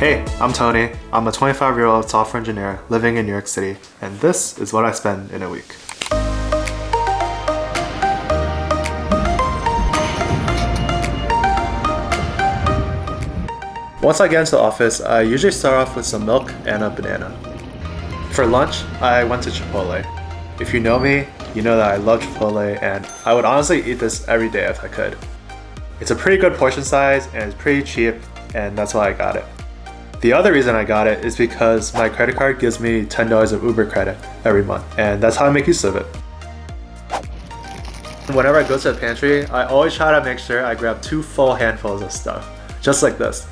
Hey, I'm Tony. I'm a 25-year-old software engineer living in New York City, and this is what I spend in a week. Once I get into the office, I usually start off with some milk and a banana. For lunch, I went to Chipotle. If you know me, you know that I love Chipotle, and I would honestly eat this every day if I could. It's a pretty good portion size and it's pretty cheap, and that's why I got it. The other reason I got it is because my credit card gives me $10 of Uber credit every month, and that's how I make use of it. Whenever I go to the pantry, I always try to make sure I grab 2 full handfuls of stuff, just like this.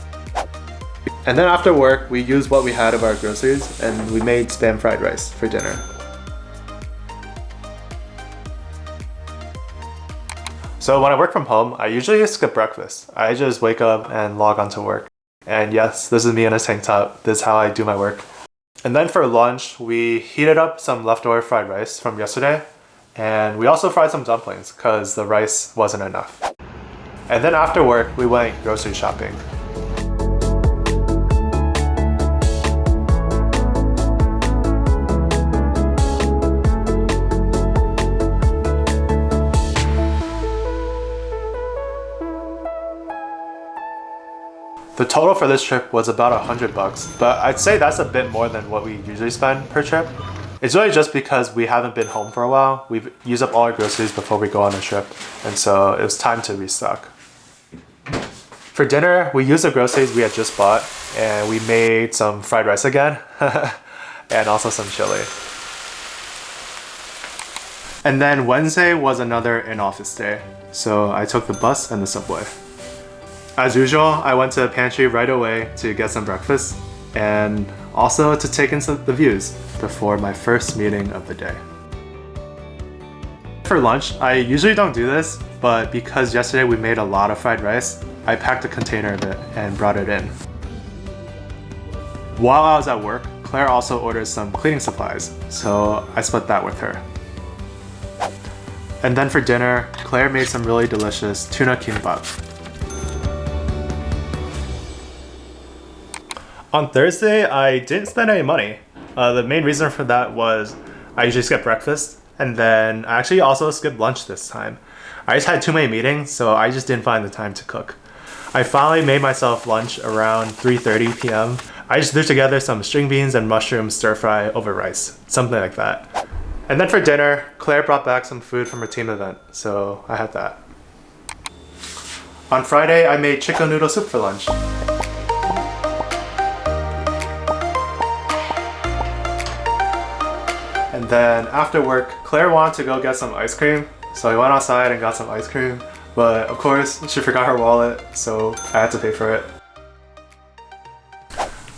And then after work, we used what we had of our groceries and we made Spam fried rice for dinner. So when I work from home, I usually skip breakfast. I just wake up and log on to work. And yes, this is me in a tank top. This is how I do my work. And then for lunch, we heated up some leftover fried rice from yesterday. And we also fried some dumplings because the rice wasn't enough. And then after work, we went grocery shopping. The total for this trip was about $100, but I'd say that's a bit more than what we usually spend per trip. It's really just because we haven't been home for a while. We've used up all our groceries before we go on a trip, and so it was time to restock. For dinner, we used the groceries we had just bought, and we made some fried rice again, and also some chili. And then Wednesday was another in-office day, so I took the bus and the subway. As usual, I went to the pantry right away to get some breakfast and also to take in the views before my first meeting of the day. For lunch, I usually don't do this, but because yesterday we made a lot of fried rice, I packed a container of it and brought it in. While I was at work, Claire also ordered some cleaning supplies, so I split that with her. And then for dinner, Claire made some really delicious tuna kimbap. On Thursday, I didn't spend any money. The main reason for that was I usually skip breakfast, and then I actually also skipped lunch this time. I just had too many meetings, so I just didn't find the time to cook. I finally made myself lunch around 3:30 p.m. I just threw together some string beans and mushroom stir fry over rice, something like that. And then for dinner, Claire brought back some food from her team event, so I had that. On Friday, I made chicken noodle soup for lunch. And then after work, Claire wanted to go get some ice cream, so I went outside and got some ice cream. But of course, she forgot her wallet, so I had to pay for it.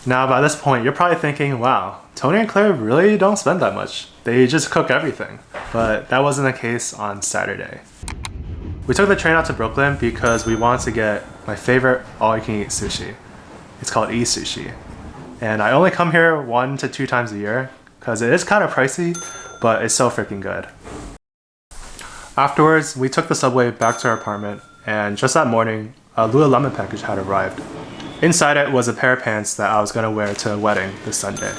Now by this point, you're probably thinking, wow, Tony and Claire really don't spend that much. They just cook everything. But that wasn't the case on Saturday. We took the train out to Brooklyn because we wanted to get my favorite all-you-can-eat sushi. It's called E-Sushi. And I only come here 1 to 2 times a year, because it is kind of pricey, but it's so freaking good. Afterwards, we took the subway back to our apartment, and just that morning, a Lululemon package had arrived. Inside it was a pair of pants that I was gonna wear to a wedding this Sunday.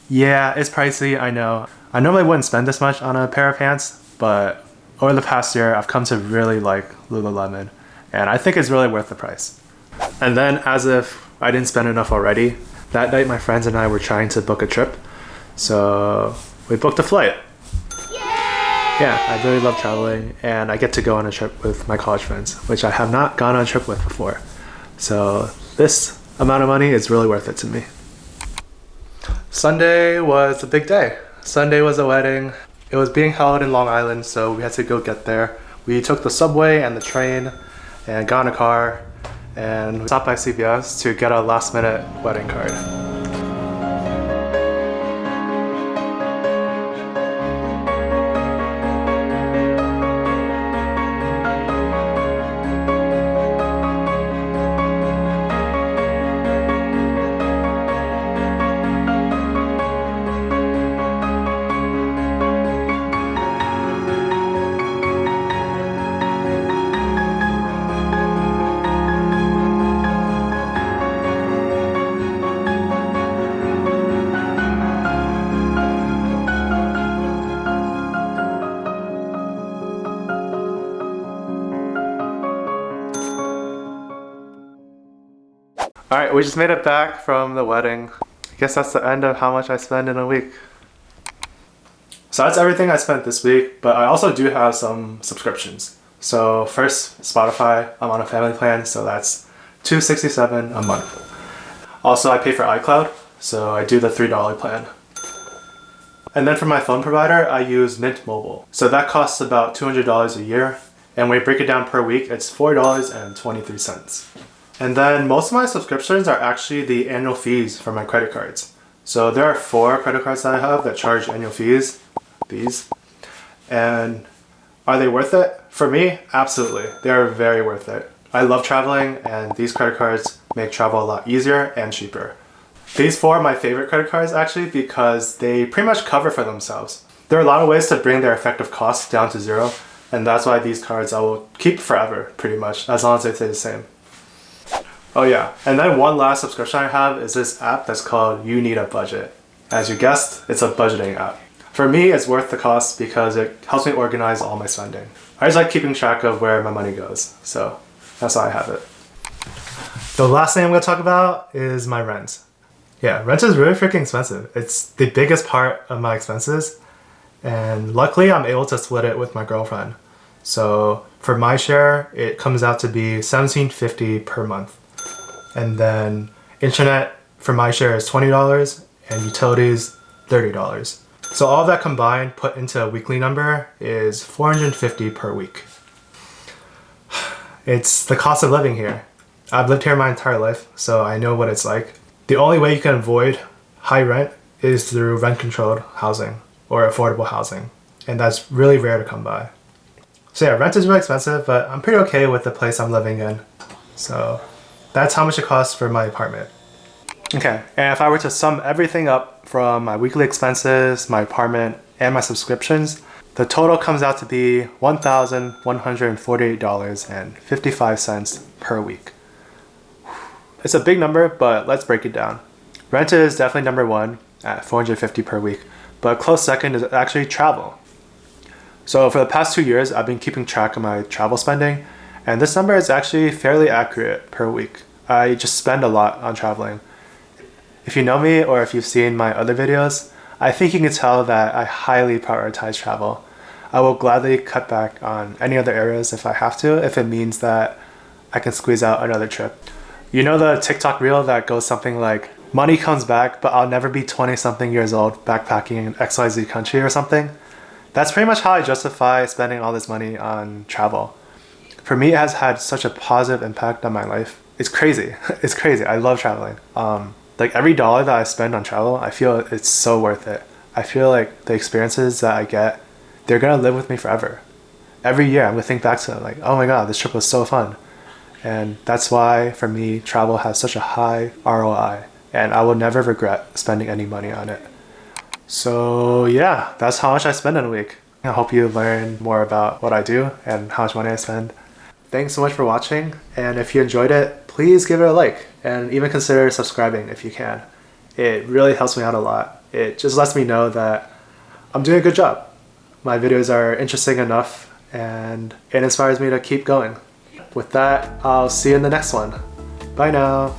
Yeah, it's pricey, I know. I normally wouldn't spend this much on a pair of pants, but over the past year, I've come to really like Lululemon, and I think it's really worth the price. And then, as if I didn't spend enough already, that night my friends and I were trying to book a trip, so we booked a flight. Yay! Yeah, I really love traveling, and I get to go on a trip with my college friends, which I have not gone on a trip with before. So this amount of money is really worth it to me. Sunday was a big day. Sunday was a wedding. It was being held in Long Island, so we had to go get there. We took the subway and the train and got in a car, and we stopped by CVS to get a last-minute wedding card. Alright, we just made it back from the wedding. I guess that's the end of how much I spend in a week. So that's everything I spent this week, but I also do have some subscriptions. So first, Spotify. I'm on a family plan, so that's $267 a month. Also, I pay for iCloud, so I do the $3 plan. And then for my phone provider, I use Mint Mobile. So that costs about $200 a year, and when you break it down per week, it's $4.23. And then most of my subscriptions are actually the annual fees for my credit cards. So there are 4 credit cards that I have that charge annual fees, these. And are they worth it? For me, absolutely. They are very worth it. I love traveling, and these credit cards make travel a lot easier and cheaper. These 4 are my favorite credit cards actually because they pretty much cover for themselves. There are a lot of ways to bring their effective costs down to zero, and that's why these cards I will keep forever pretty much, as long as they stay the same. Oh yeah, and then one last subscription I have is this app that's called You Need a Budget. As you guessed, it's a budgeting app. For me, it's worth the cost because it helps me organize all my spending. I just like keeping track of where my money goes, so that's why I have it. The last thing I'm going to talk about is my rent. Yeah, rent is really freaking expensive. It's the biggest part of my expenses, and luckily I'm able to split it with my girlfriend. So for my share, it comes out to be $17.50 per month. And then internet for my share is $20 and utilities $30. So all of that combined put into a weekly number is $450 per week. It's the cost of living here. I've lived here my entire life, so I know what it's like. The only way you can avoid high rent is through rent-controlled housing or affordable housing, and that's really rare to come by. So yeah, rent is really expensive, but I'm pretty okay with the place I'm living in. So that's how much it costs for my apartment. Okay, and if I were to sum everything up from my weekly expenses, my apartment, and my subscriptions, the total comes out to be $1,148.55 per week. It's a big number, but let's break it down. Rent is definitely number 1 at $450 per week, but a close second is actually travel. So for the past 2 years, I've been keeping track of my travel spending, and this number is actually fairly accurate per week. I just spend a lot on traveling. If you know me or if you've seen my other videos, I think you can tell that I highly prioritize travel. I will gladly cut back on any other areas if I have to, if it means that I can squeeze out another trip. You know the TikTok reel that goes something like, money comes back, but I'll never be 20-something years old backpacking in XYZ country or something? That's pretty much how I justify spending all this money on travel. For me, it has had such a positive impact on my life. It's crazy. It's crazy. I love traveling. Like every dollar that I spend on travel, I feel it's so worth it. I feel like the experiences that I get, they're gonna live with me forever. Every year I'm gonna think back to it like, oh my god, this trip was so fun. And that's why for me, travel has such a high ROI, and I will never regret spending any money on it. So yeah, that's how much I spend in a week. I hope you learn more about what I do and how much money I spend. Thanks so much for watching, and if you enjoyed it, please give it a like and even consider subscribing if you can. It really helps me out a lot. It just lets me know that I'm doing a good job. My videos are interesting enough, and it inspires me to keep going. With that, I'll see you in the next one. Bye now.